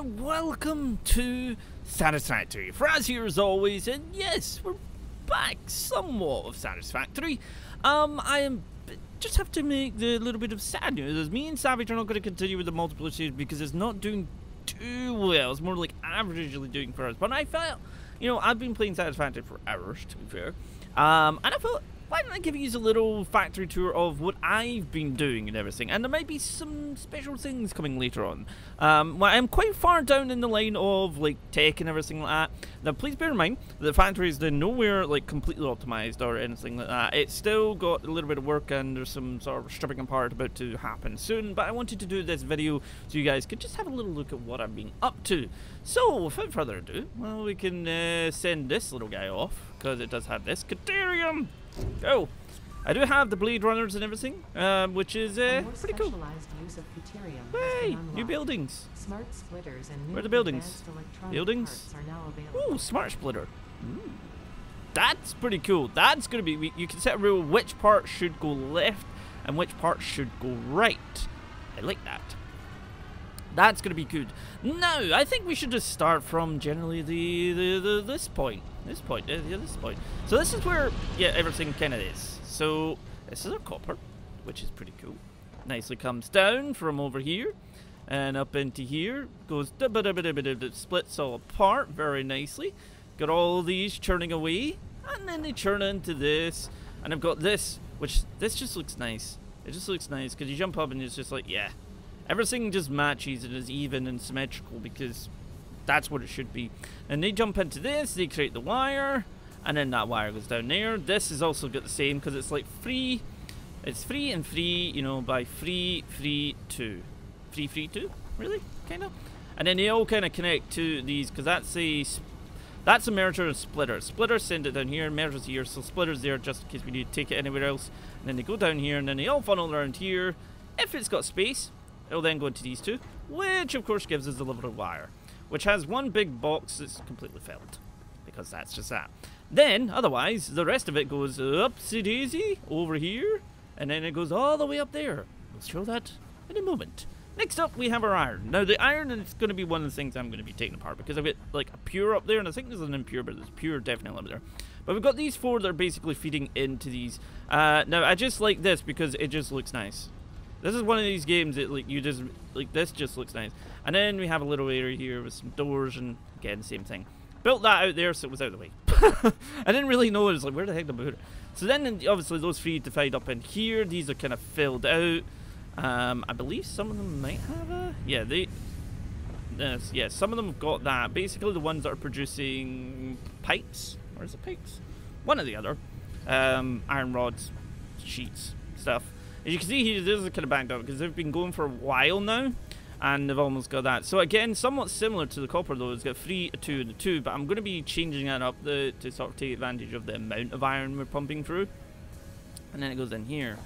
and welcome to Satisfactory. Frazzz here as always, and yes, we're back somewhat of Satisfactory. Just have to make the little bit of sad news, as me and Savage are not going to continue with the multiplayer series because it's not doing too well. It's more like averagely doing for us. But I felt, you know, I've been playing Satisfactory for hours, to be fair, and I thought, why don't I give you a little factory tour of what I've been doing and everything, and there might be some special things coming later on. Well, I'm quite far down in the line of like tech and everything like that. Now please bear in mind the factory is nowhere like completely optimized or anything like that. It's still got a little bit of work and there's some sort of stripping apart about to happen soon, but I wanted to do this video so you guys could just have a little look at what I've been up to. So without further ado, well, we can send this little guy off because it does have this Caterium. Go! I do have the Blade Runners and everything, which is pretty cool. Use of deuterium hey, new buildings. Smart splitters and where are the buildings? Buildings? Are now available. Ooh, smart splitter. Ooh. That's pretty cool. That's gonna be. You can set a rule which part should go left and which part should go right. I like that. That's gonna be good. Now, I think we should just start from generally this point. This point. So this is where, yeah, everything kind of is. So this is our copper, which is pretty cool. Nicely comes down from over here and up into here. Goes splits all apart very nicely. Got all these churning away, and then they churn into this. And I've got this, which this just looks nice. It just looks nice because you jump up and it's just like, yeah, everything just matches and is even and symmetrical because that's what it should be. And they jump into this, they create the wire, and then that wire goes down there. This is also got the same because it's like free. It's free and free, you know, by free 2. Free 2? Really? Kind of? And then they all kind of connect to these because that's a merger and splitter. Splitter send it down here, mergers here, so splitter's there just in case we need to take it anywhere else. And then they go down here and then they all funnel around here. If it's got space, it'll then go into these two, which of course gives us the little wire, which has one big box that's completely filled, because that's just that. Then, otherwise, the rest of it goes upsy-daisy over here, and then it goes all the way up there. We'll show that in a moment. Next up, we have our iron. Now, the iron is going to be one of the things I'm going to be taking apart, because I've got, like, a pure up there, and I think there's an impure, but there's pure definitely up there. But we've got these four that are basically feeding into these. Now, I just like this because it just looks nice. This is one of these games that, like, you just, like, this just looks nice. And then we have a little area here with some doors, and again, same thing. Built that out there so it was out of the way. I didn't really know, it was like, where the heck did I put it? So then, obviously, those three divide up in here. These are kind of filled out. I believe some of them might have a, yeah, yeah, some of them have got that. Basically, the ones that are producing pipes, or is it pipes? One or the other. Iron rods, sheets, stuff. As you can see here, this is kind of backed up because they've been going for a while now, and they've almost got that. So again, somewhat similar to the copper though. It's got 3, a 2, and a 2, but I'm going to be changing that up to sort of take advantage of the amount of iron we're pumping through. And then it goes in here.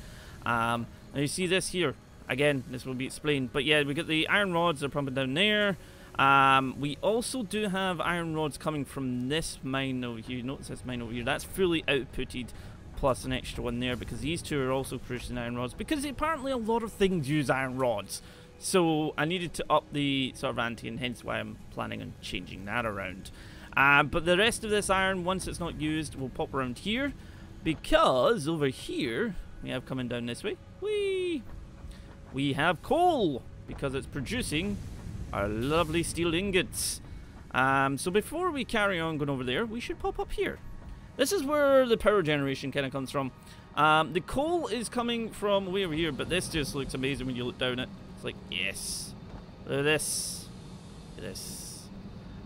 Now you see this here. Again, this will be explained. But yeah, we got the iron rods that are pumping down there. We also do have iron rods coming from this mine over here. Notice this mine over here. That's fully outputted, plus an extra one there, because these two are also producing iron rods, because apparently a lot of things use iron rods. So I needed to up the sort of ante, and hence why I'm planning on changing that around. But the rest of this iron, once it's not used, will pop around here, because over here we have coming down this way, we have coal, because it's producing our lovely steel ingots. So before we carry on going over there, we should pop up here. This is where the power generation kind of comes from. The coal is coming from way over here, but this just looks amazing when you look down it. It's like, yes. Look at this. Look at this.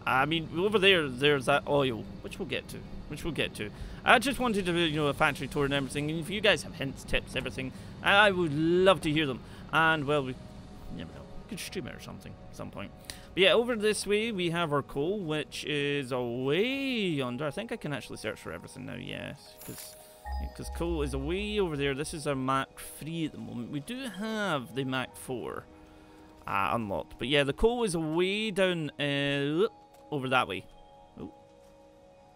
I mean, over there, there's that oil, which we'll get to. I just wanted to do, you know, a factory tour and everything. And if you guys have hints, tips, everything, I would love to hear them. And, well, we never know. We could stream it or something at some point. But yeah, over this way we have our coal, which is away yonder. I think I can actually search for everything now, yes, because coal is away over there. This is our Mach 3 at the moment. We do have the Mach 4 unlocked, but yeah, the coal is away down over that way. Oh,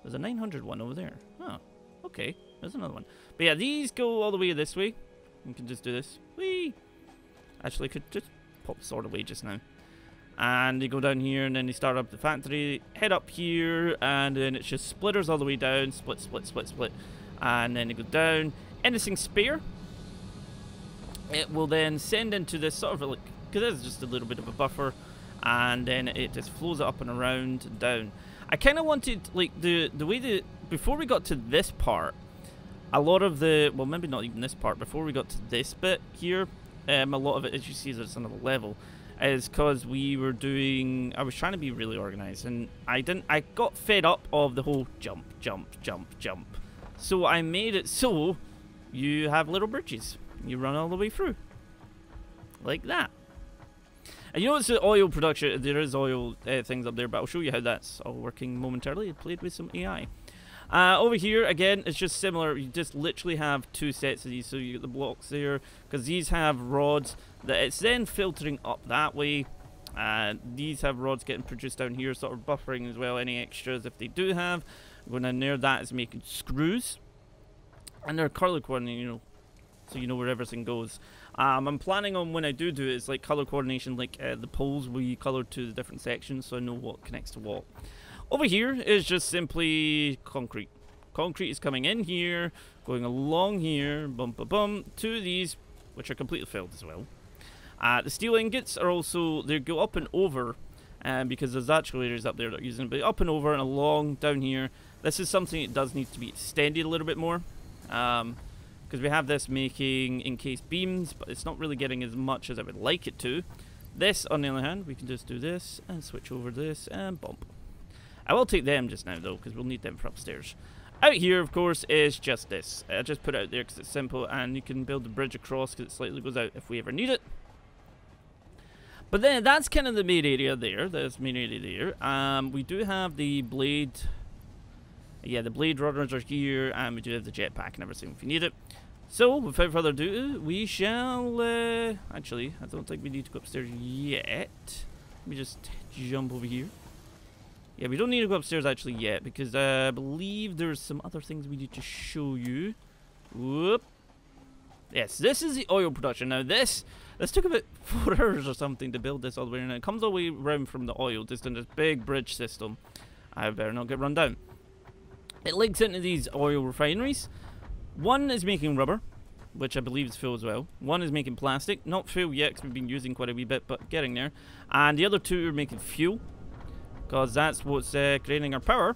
there's a 900 one over there. Oh, okay, there's another one. But yeah, these go all the way this way. We can just do this. Whee! Actually, I could just pop the sword away just now. And they go down here, and then they start up the factory, head up here, and then it's just splitters all the way down, split, split, split, split, and then they go down. Anything spare, it will then send into this sort of like, because there's just a little bit of a buffer, and then it just flows it up and around and down. I kind of wanted, like, the way that, before we got to this part, a lot of the, well, maybe not even this part, before we got to this bit here, a lot of it, as you see, there's another level, is because we were doing, I was trying to be really organized, and I got fed up of the whole jump, jump, jump, jump. So I made it so you have little bridges. You run all the way through. Like that. And you know it's the oil production, there is oil things up there, but I'll show you how that's all working momentarily. I played with some AI. Over here, again, it's just similar. You just literally have two sets of these. So you get the blocks there, because these have rods that it's then filtering up that way. These have rods getting produced down here, sort of buffering as well, any extras if they do have. Going in there, that is making screws. And they're color coordinating, you know, so you know where everything goes. I'm planning on, when I do it, it's like color coordination, like the poles we color to the different sections, so I know what connects to what. Over here is just simply concrete. Concrete is coming in here, going along here, bum ba bum, to these, which are completely filled as well. The steel ingots are also, they go up and over, because there's actuators up there that are using it, but up and over and along down here. This is something that does need to be extended a little bit more, because we have this making encased beams, but it's not really getting as much as I would like it to. This, on the other hand, we can just do this, and switch over this, and bump. I will take them just now, though, because we'll need them for upstairs. Out here, of course, is just this. I just put it out there because it's simple, and you can build the bridge across because it slightly goes out if we ever need it. But then, that's kind of the main area there. There's the main area there. We do have the blade. Yeah, the blade runners are here, and we do have the jetpack and everything if you need it. So, without further ado, we shall... actually, I don't think we need to go upstairs yet. Let me just jump over here. Yeah, we don't need to go upstairs actually yet, because I believe there's some other things we need to show you. Whoop. Yes, this is the oil production. Now this took about 4 hours or something to build this all the way around. It comes all the way around from the oil, just in this big bridge system. I better not get run down. It links into these oil refineries. One is making rubber, which I believe is fuel as well. One is making plastic. Not fuel yet, because we've been using quite a wee bit, but getting there. And the other two are making fuel, because that's what's creating our power.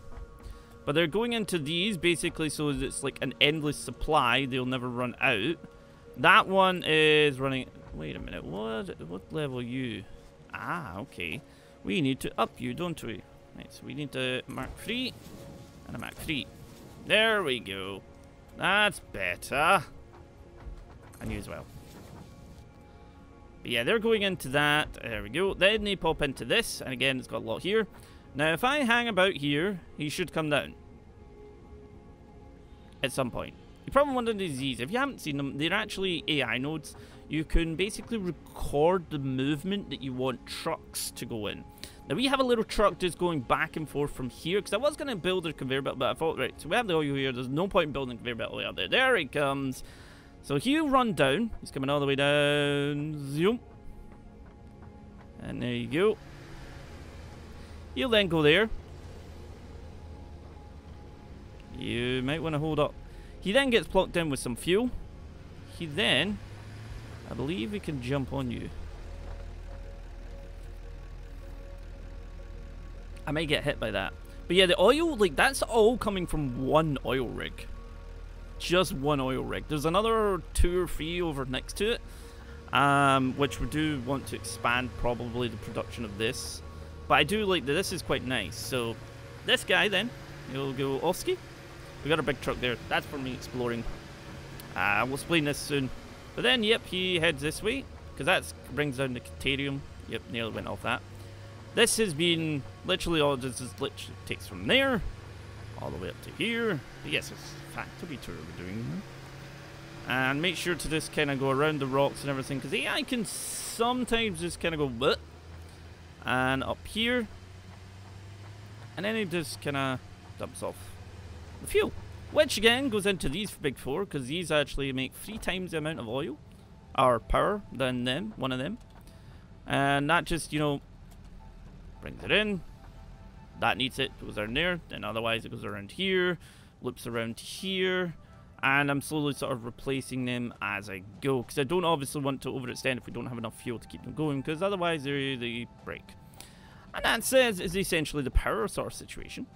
But they're going into these basically so it's like an endless supply. They'll never run out. That one is running... Wait a minute. What level are you? Ah, okay. We need to up you, don't we? Right, so we need to Mark 3 and a Mark 3. There we go. That's better. And you as well. But yeah, they're going into that. There we go. Then they pop into this. And again, it's got a lot here. Now, if I hang about here, he should come down. At some point. You probably wonder these. If you haven't seen them, they're actually AI nodes. You can basically record the movement that you want trucks to go in. Now, we have a little truck just going back and forth from here. Because I was going to build a conveyor belt, but I thought, right, so we have the oil here. There's no point in building a conveyor belt way out there. There he comes. So he'll run down. He's coming all the way down. Zoom. And there you go. He'll then go there. You might want to hold up. He then gets plugged in with some fuel. He then... I believe we can jump on you. I might get hit by that. But yeah, the oil, like, that's all coming from one oil rig. Just one oil rig. There's another 2 or 3 over next to it. Which we do want to expand probably the production of this. But I do like that this is quite nice. So, this guy then, he'll go Oski. We got a big truck there. That's for me exploring. We'll explain this soon. But then, yep, he heads this way. Because that brings down the Caterium. Yep, nearly went off that. This has been literally all this is literally takes from there all the way up to here. But yes, it's a factory tour we're doing. And make sure to just kind of go around the rocks and everything. Because AI can sometimes just kind of go bleh. And up here. And then it just kind of dumps off the fuel. Which again goes into these big 4. Because these actually make 3 times the amount of oil. Or power than them. One of them. And that just, you know, Brings it in. That needs it. Goes around there. Then otherwise it goes around here. Loops around here. And I'm slowly sort of replacing them as I go. Because I don't obviously want to overextend if we don't have enough fuel to keep them going. Because otherwise they break. And that says is essentially the power source situation.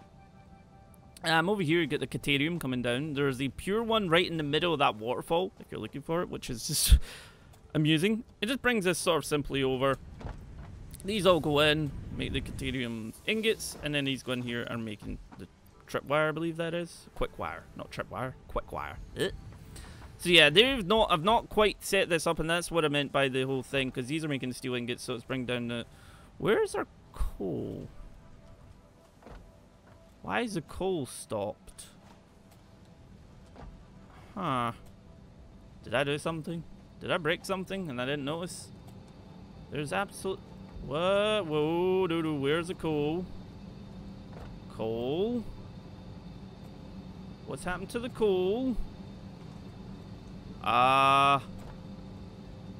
Over here you get the Caterium coming down. There's the pure one right in the middle of that waterfall, if you're looking for it, which is just amusing. It just brings us sort of simply over. These all go in, make the Caterium ingots, and then these go in here and making the tripwire, I believe that is. Quick wire, not tripwire, quick wire. So yeah, I've not quite set this up, and that's what I meant by the whole thing, because these are making the steel ingots, so it's bringing down the... Where's our coal? Why is the coal stopped? Huh. Did I do something? Did I break something and I didn't notice? There's absolute... What? Whoa, dude, where's the coal? Coal? What's happened to the coal?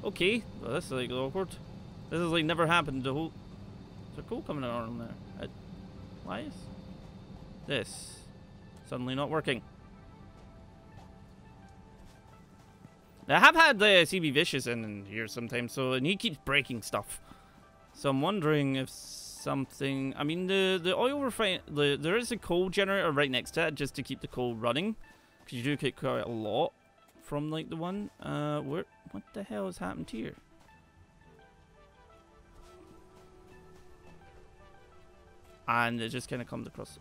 Okay. Well, this is like awkward. This has like never happened the whole... Is there coal coming out on there? Why is this suddenly not working? Now, I have had CB Vicious in here sometimes, and he keeps breaking stuff. So I'm wondering if something... I mean, the oil refine... There is a coal generator right next to it just to keep the coal running. Because you do get quite a lot from, like, the one. What the hell has happened here? And it just kind of comes across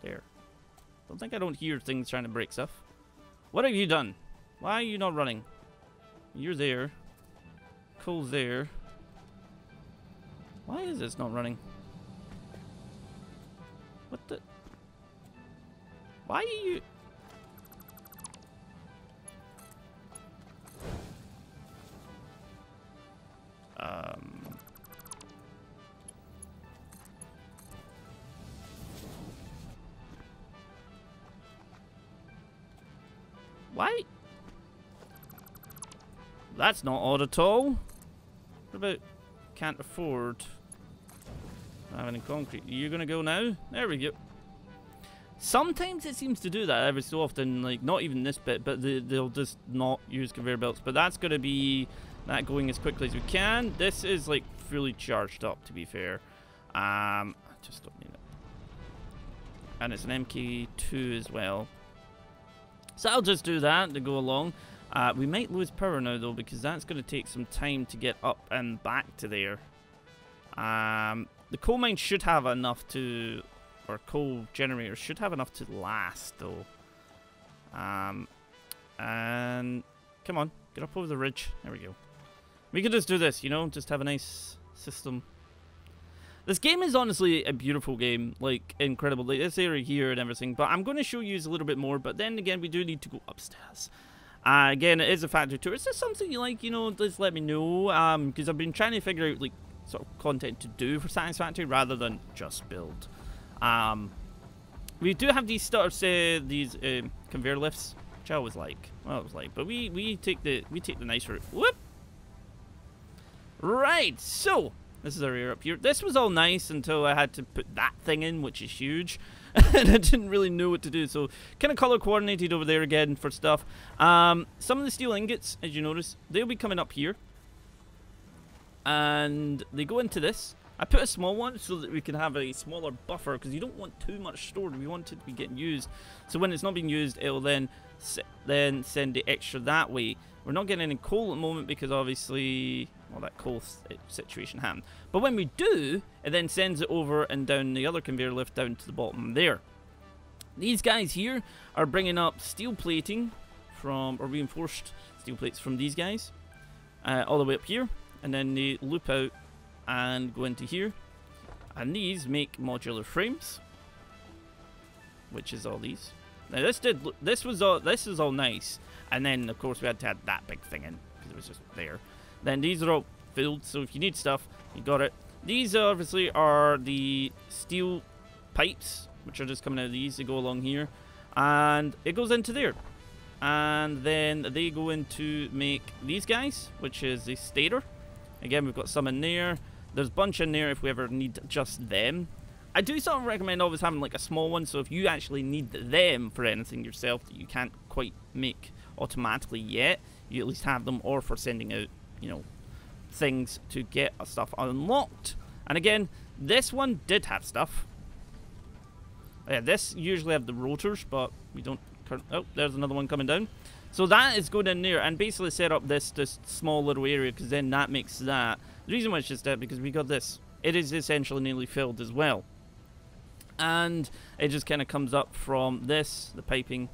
there. I don't hear things trying to break stuff. What have you done? Why are you not running? You're there. Coal's there. Why is this not running? What the? Why are you... Why? That's not odd at all. What about can't afford having concrete? You're gonna go now? There we go. Sometimes it seems to do that every so often, like not even this bit, but they'll just not use conveyor belts. But that's gonna be that going as quickly as we can. This is like fully charged up, to be fair. I just don't need it. And it's an MK2 as well. So I'll just do that to go along. We might lose power now though, because that's going to take some time to get up and back to there. The coal mine should have enough to, or coal generator should have enough to last though. And come on, get up over the ridge. There we go. We could just do this, you know, just have a nice system. This game is honestly a beautiful game, like incredible. Like this area here and everything, but I'm going to show you a little bit more. But then again, we do need to go upstairs. Again, it is a factory tour. Is this something you like? You know, just let me know. Because I've been trying to figure out like sort of content to do for Satisfactory rather than just build. We do have these sort of these conveyor lifts, which I always like. Well, I always like, but we take the nice route. Whoop. Right, so. This is our area up here. This was all nice until I had to put that thing in, which is huge. And I didn't really know what to do. So, kind of color coordinated over there again for stuff. Some of the steel ingots, as you notice, they'll be coming up here. And they go into this. I put a small one so that we can have a smaller buffer, because you don't want too much stored. We want it to be getting used. So when it's not being used, it'll then send the extra that way. We're not getting any coal at the moment because obviously, well, that coal situation happened. But when we do, it then sends it over and down the other conveyor lift down to the bottom there. These guys here are bringing up steel plating from, or reinforced steel plates from these guys, all the way up here, and then they loop out and go into here. And these make modular frames, which is all these. Now this is all nice, and then of course we had to add that big thing in because it was just there. Then these are all filled, so if you need stuff, you got it. These obviously are the steel pipes, which are just coming out of these. They go along here, and it goes into there, and then they go into make these guys, which is the stator. Again, we've got some in there. There's a bunch in there if we ever need just them. I do sort of recommend always having like a small one, so if you actually need them for anything yourself that you can't quite make automatically yet, you at least have them, or for sending out, you know, things to get stuff unlocked. And again, this one did have stuff. Yeah, this usually have the rotors, but we don't. Oh, there's another one coming down. So that is going in there and basically set up this small little area, because then that makes that. The reason why it's just that, because we got this. It is essentially nearly filled as well. And it just kind of comes up from this. The piping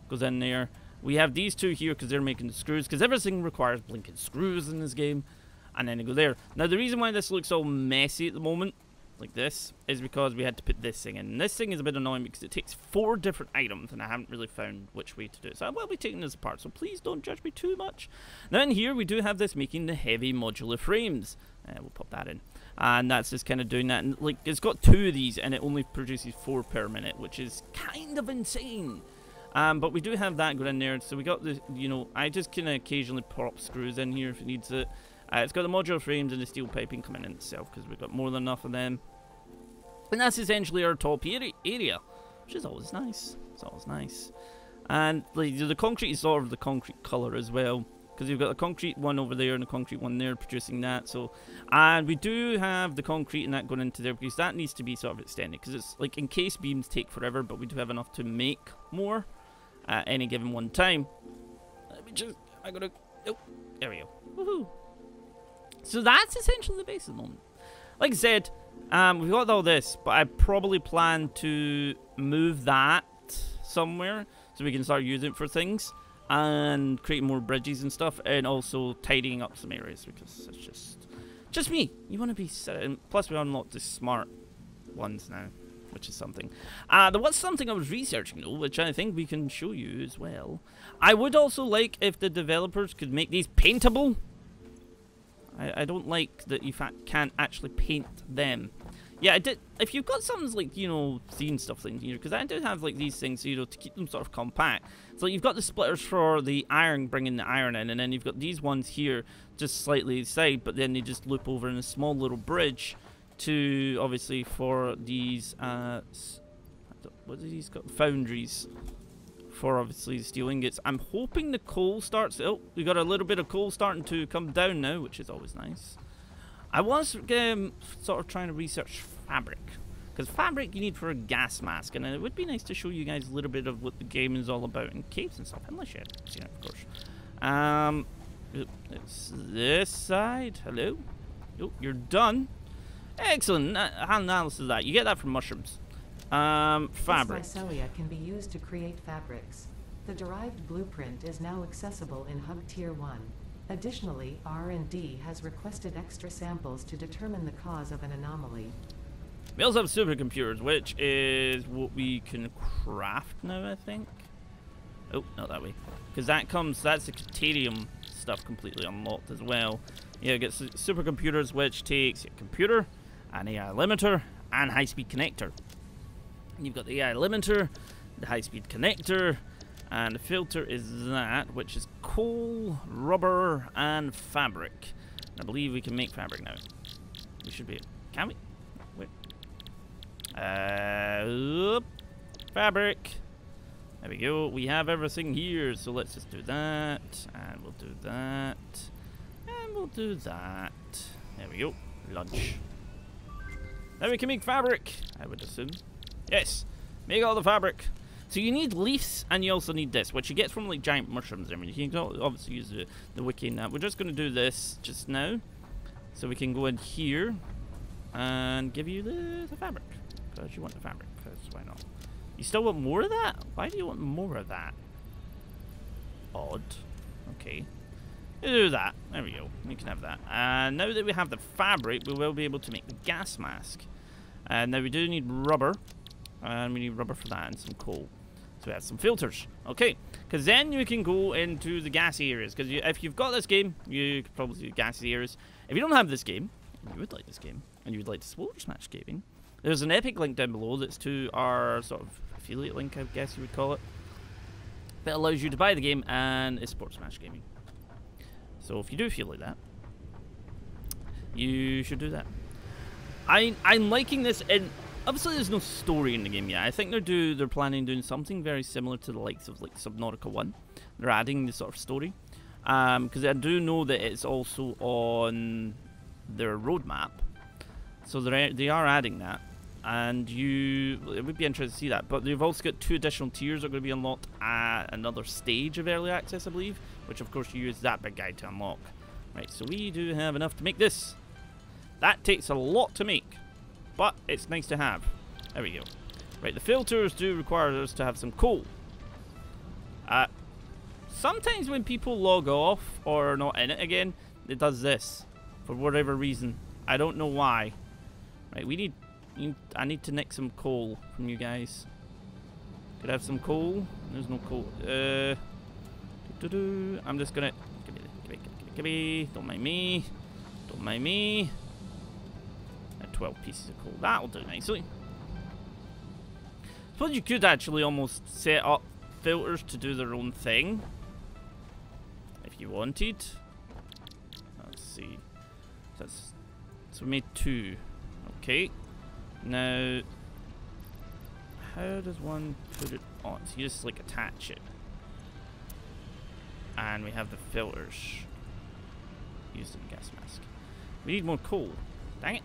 goes in there. We have these two here because they're making the screws, because everything requires blinking screws in this game. And then they go there. Now the reason why this looks all messy at the moment, like this, is because we had to put this thing in. And this thing is a bit annoying because it takes 4 different items, and I haven't really found which way to do it. So I will be taking this apart, so please don't judge me too much. Then here we do have this making the heavy modular frames. We'll pop that in. And that's just kind of doing that. And like, it's got 2 of these, and it only produces 4 per minute, which is kind of insane. But we do have that going in there. So we got the, you know, I just can occasionally pop screws in here if it needs it. It's got the modular frames and the steel piping coming in itself, because we've got more than enough of them. And that's essentially our top area, which is always nice. It's always nice. And like, the concrete is sort of the concrete colour as well, because you've got a concrete one over there and a concrete one there producing that. So, and we do have the concrete and that going into there, because that needs to be sort of extended, because it's like in case beams take forever, but we do have enough to make more at any given one time. Let me just, I gotta, oh, there we go. Woohoo! So that's essentially the base at the moment. Like I said, we've got all this, but I probably plan to move that somewhere so we can start using it for things and creating more bridges and stuff, and also tidying up some areas, because it's just me. You want to be set. Plus we unlocked the smart ones now, which is something. There was something I was researching though, which I think we can show you as well. I would also like if the developers could make these paintable. I don't like that you can't actually paint them. Yeah, I did. If you've got something like, you know, seeing stuff in here, because I do have like these things, you know, to keep them sort of compact. So you've got the splitters for the iron, bringing the iron in, and then you've got these ones here, just slightly side, but then they just loop over in a small little bridge to, obviously, for these, what are these called? Foundries. For obviously the steel ingots. I'm hoping the coal starts. Oh, we got a little bit of coal starting to come down now, which is always nice. I was sort of trying to research fabric, because fabric you need for a gas mask, and it would be nice to show you guys a little bit of what the game is all about in caves and stuff, unless you haven't seen it, of course. It's this side. Hello. Oh, you're done. Excellent analysis of that. You get that from mushrooms. Fabric. This mycelia can be used to create fabrics. The derived blueprint is now accessible in Hub Tier 1. Additionally, R&D has requested extra samples to determine the cause of an anomaly. We also have supercomputers, which is what we can craft now, I think. Oh, not that way. Because that's the Caterium stuff completely unlocked as well. Yeah, it gets supercomputers, which takes a computer, an AI limiter, and high-speed connector. You've got the AI limiter, the high-speed connector, and the filter is that, which is coal, rubber, and fabric. I believe we can make fabric now. We should be. Can we? Wait. Fabric. There we go. We have everything here, so let's just do that, and we'll do that, and we'll do that. There we go. Lunch. Now we can make fabric, I would assume. Yes, make all the fabric. So you need leaves, and you also need this, which you get from like giant mushrooms. I mean, you can obviously use the wiki in that. We're just going to do this just now, so we can go in here and give you the fabric, because you want the fabric. Because why not? You still want more of that? Why do you want more of that? Odd. Okay. We'll do that. There we go. We can have that. And now that we have the fabric, we will be able to make the gas mask. And now we do need rubber. And we need rubber for that and some coal. So we have some filters. Okay. Because then you can go into the gassy areas. Because if you've got this game, you could probably do gassy areas. If you don't have this game, and you would like this game, and you would like to Sports Match Gaming, there's an epic link down below that's to our sort of affiliate link, I guess you would call it. That allows you to buy the game, and it's Sports Match Gaming. So if you do feel like that, you should do that. I'm liking this, and obviously there's no story in the game yet. I think they're planning on doing something very similar to the likes of like Subnautica 1. They're adding this sort of story. Because I do know that it's also on their roadmap. So they are adding that. And it would be interesting to see that. But they've also got 2 additional tiers that are going to be unlocked at another stage of early access, I believe. Which of course you use that big guy to unlock. Right, so we do have enough to make this. That takes a lot to make. But it's nice to have. There we go. Right, the filters do require us to have some coal. Sometimes when people log off or are not in it again, it does this. For whatever reason. I don't know why. Right, I need to nick some coal from you guys. Could I have some coal? There's no coal. I'm just gonna... Give me. Don't mind me. Don't mind me. 12 pieces of coal. That'll do nicely. Suppose you could actually almost set up filters to do their own thing. If you wanted. Let's see. So we made 2. Okay. Now, how does one put it on? So you just like attach it. And we have the filters. Use the gas mask. We need more coal. Dang it.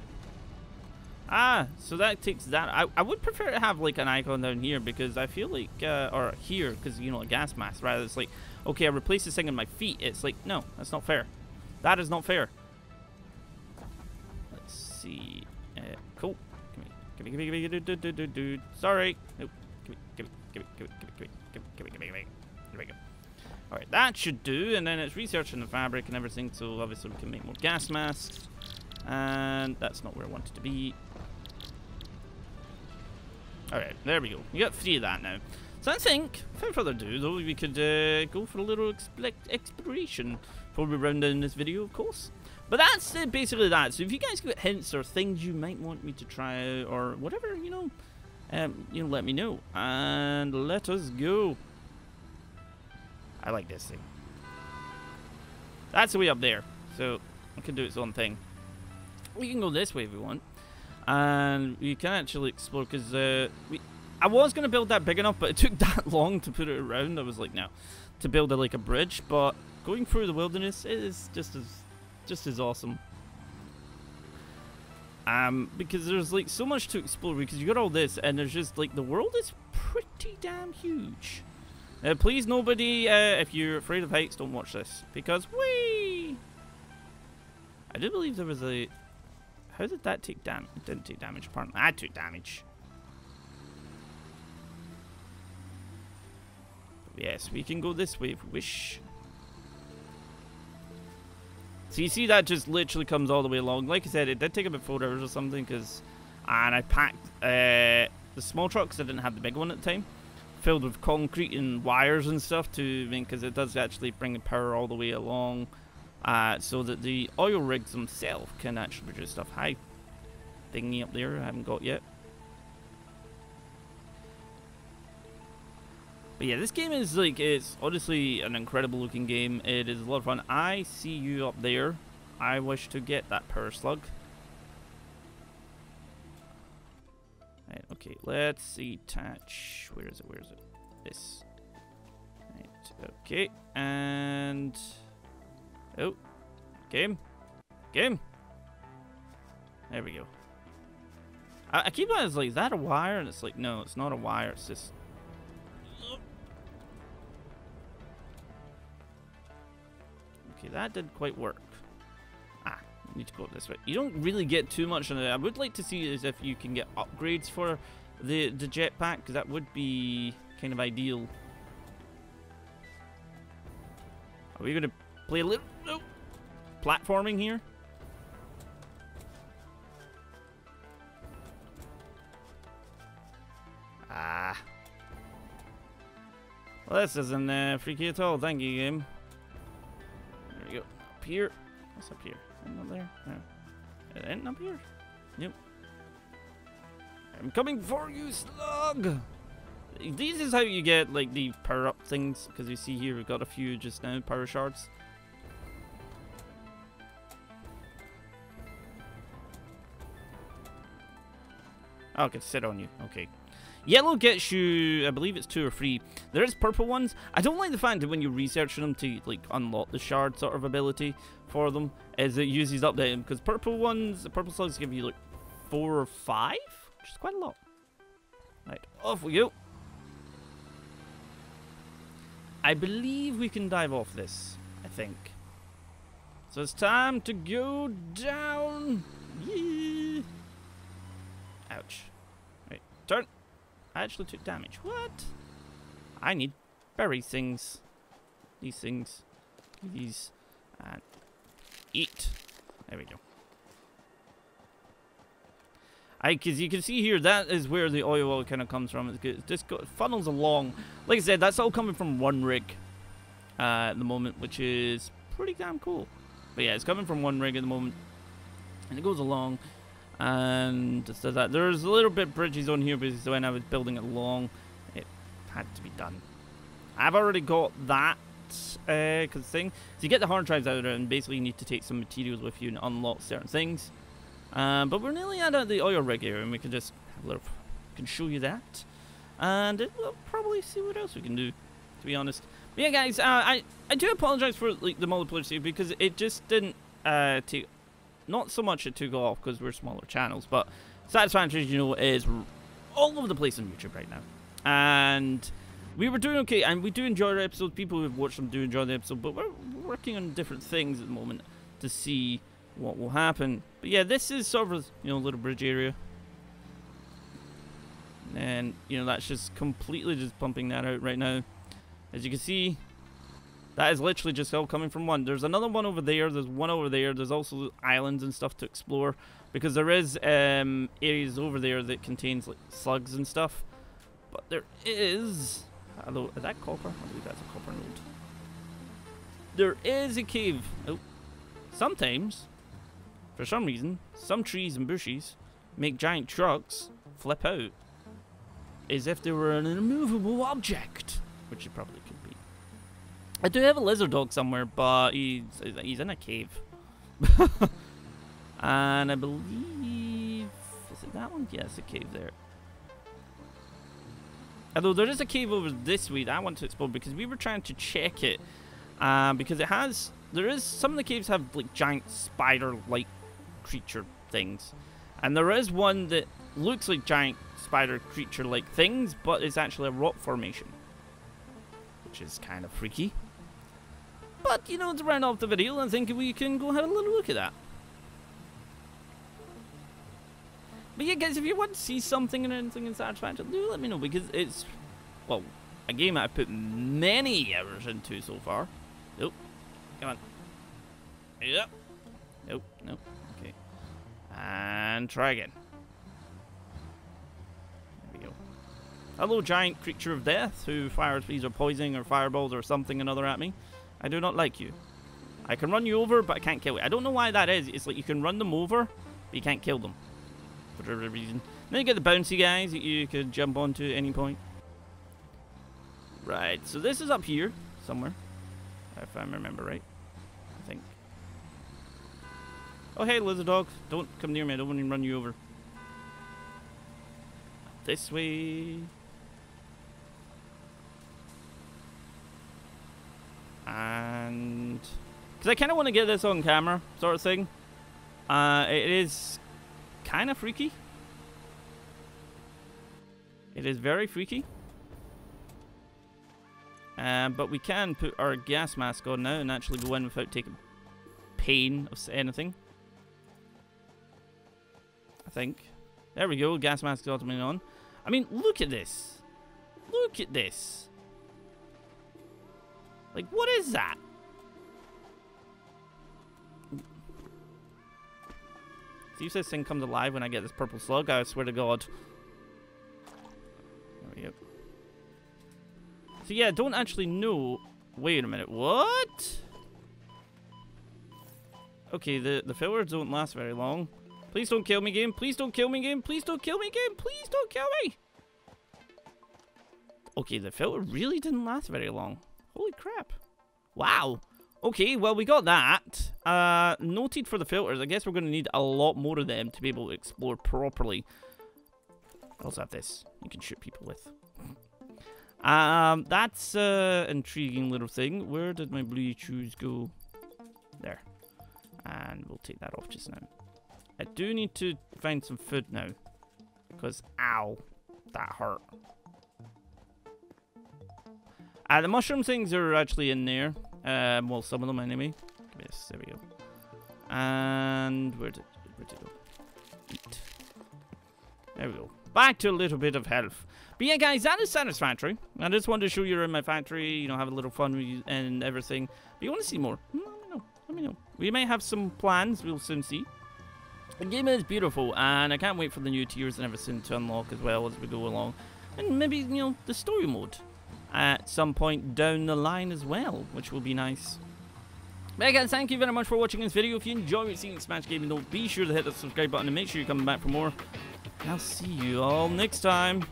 So that takes that. I would prefer to have like an icon down here because I feel like, or here, because you know, a gas mask. Rather, it's like, okay, I replace this thing on my feet. It's like, no, that's not fair. That is not fair. Let's see. Cool. Give me. Sorry. Nope. Give me. There we go. Alright, that should do, and then it's researching the fabric and everything, so obviously we can make more gas masks. And that's not where I want it to be. Alright, there we go. We got 3 of that now. So I think, without further ado, though, we could go for a little exploration before we round down this video, of course. But that's basically that. So if you guys get hints or things you might want me to try out or whatever, you know, let me know. And let us go. I like this thing. That's the way up there. So it can do its own thing. We can go this way if we want. And we can actually explore because I was going to build that big enough, but it took that long to put it around. I was like, no. To build like a bridge. But going through the wilderness is just as awesome. Because there's like so much to explore because you got all this and there's just like the world is pretty damn huge. Please nobody, if you're afraid of heights, don't watch this because whee! I do believe there was a... How did that take damage? It didn't take damage, apparently. I took damage. But yes, we can go this way if we wish. So you see that just literally comes all the way along. Like I said, it did take about 4 hours or something because... And I packed the small truck because I didn't have the big one at the time. Filled with concrete and wires and stuff to... because it does actually bring the power all the way along. So that the oil rigs themselves can actually produce stuff. Hi. Thingy up there I haven't got yet. But yeah, this game is like, it's honestly an incredible looking game. It is a lot of fun. I see you up there. I wish to get that power slug. Right, okay, let's see. Attach. Where is it? Where is it? This. Right, okay. And... Oh. Game. Game. There we go. I keep on, it's like, is that a wire? And it's like, no, it's not a wire. It's just... Okay, that didn't quite work. Ah, I need to go this way. You don't really get too much on it. I would like to see is if you can get upgrades for the jetpack, because that would be kind of ideal. Are we going to play a little platforming here? Ah. Well, this isn't freaky at all. Thank you, game. There we go. Up here. What's up here? Anything up there? No. Anything up here? Nope. I'm coming for you, slug! This is how you get, like, the power-up things. Because you see here, we've got a few just now. Power shards. Oh, I can sit on you. Okay. Yellow gets you, I believe it's 2 or 3. There is purple ones. I don't like the fact that when you research them to like unlock the shard sort of ability for them, is it uses up them, because purple ones, the purple slugs give you like 4 or 5, which is quite a lot. Right, off we go. I believe we can dive off this, I think. So it's time to go down. Yeah. Ouch. Right, turn. I actually took damage. What? I need berry things. These things. These. And eat. There we go. Because you can see here, that is where the oil kind of comes from. It just funnels along. Like I said, that's all coming from one rig at the moment, which is pretty damn cool. But yeah, it's coming from one rig at the moment. And it goes along. And just does that. There's a little bit bridges on here because when I was building it along, it had to be done. I've already got that cause thing. So you get the hard drives out of it, and basically you need to take some materials with you and unlock certain things. But we're nearly out of the oil rig here, and we can just have a little, can show you that, and we'll probably see what else we can do, to be honest. But yeah, guys, I do apologize for like the multiplayer save because it just didn't take. Not so much it took off because we're smaller channels, but Satisfactory, you know, is all over the place on YouTube right now. And we were doing okay, and we do enjoy our episodes. People who've watched them do enjoy the episode, but we're working on different things at the moment to see what will happen. But yeah, this is sort of, you know, a little bridge area. And, you know, that's just completely just pumping that out right now. As you can see, that is literally just all coming from one. There's another one over there. There's one over there. There's also islands and stuff to explore. Because there is areas over there that contains like slugs and stuff. But there is... Although, is that copper? I believe that's a copper node. There is a cave. Oh. Sometimes, for some reason, some trees and bushes make giant trucks flip out. As if they were an immovable object. Which it probably could be. I do have a lizard dog somewhere, but he's in a cave. And I believe... Is it that one? Yeah, it's a cave there. Although there is a cave over this way that I want to explore because we were trying to check it. Because it has... There is... Some of the caves have like giant spider-like creature things. And there is one that looks like giant spider creature-like things, but it's actually a rock formation. Which is kind of freaky. But, you know, to round off the video, I think we can go have a little look at that. But yeah, guys, if you want to see something and anything in Satisfactory, do let me know, because it's, well, a game I've put many hours into so far. Nope. Come on. Yep. Nope. Nope. Okay. And try again. There we go. Hello, giant creature of death who fires either poisoning or fireballs or something another at me. I do not like you. I can run you over, but I can't kill you. I don't know why that is. It's like you can run them over, but you can't kill them. For whatever reason. Then you get the bouncy guys that you could jump onto at any point. Right, so this is up here somewhere. If I remember right. I think. Oh, hey, lizard dog. Don't come near me. I don't want to run you over. This way. And because I kind of want to get this on camera, sort of thing. It is kind of freaky. It is very freaky. But we can put our gas mask on now and actually go in without taking pain of anything. I think. There we go. Gas mask is automatically on. I mean, look at this. Look at this. Like, what is that? See if this thing comes alive when I get this purple slug. I swear to God. There we go. So yeah, I don't actually know. Wait a minute. What? Okay, the filters don't last very long. Please don't kill me, game. Please don't kill me, game. Please don't kill me, game. Please don't kill me. Okay, the filter really didn't last very long. Holy crap. Wow. Okay, well, we got that. Noted for the filters. I guess we're going to need a lot more of them to be able to explore properly. I also have this you can shoot people with. That's an intriguing little thing. Where did my blue shoes go? There. And we'll take that off just now. I do need to find some food now. Because, ow, that hurt. The mushroom things are actually in there. Well, some of them anyway. Give me this. There we go. And where did it go? Eat. There we go. Back to a little bit of health. But yeah, guys, that is Satisfactory. I just wanted to show you in my factory, you know, have a little fun with you and everything. But you want to see more? Let me know. Let me know. We may have some plans. We'll soon see. The game is beautiful, and I can't wait for the new tiers and everything to unlock as well as we go along. And maybe, you know, the story mode at some point down the line as well, which will be nice. But guys, thank you very much for watching this video. If you enjoy what you're seeing in Smash Gaming, though, be sure to hit the subscribe button and make sure you're coming back for more. And I'll see you all next time.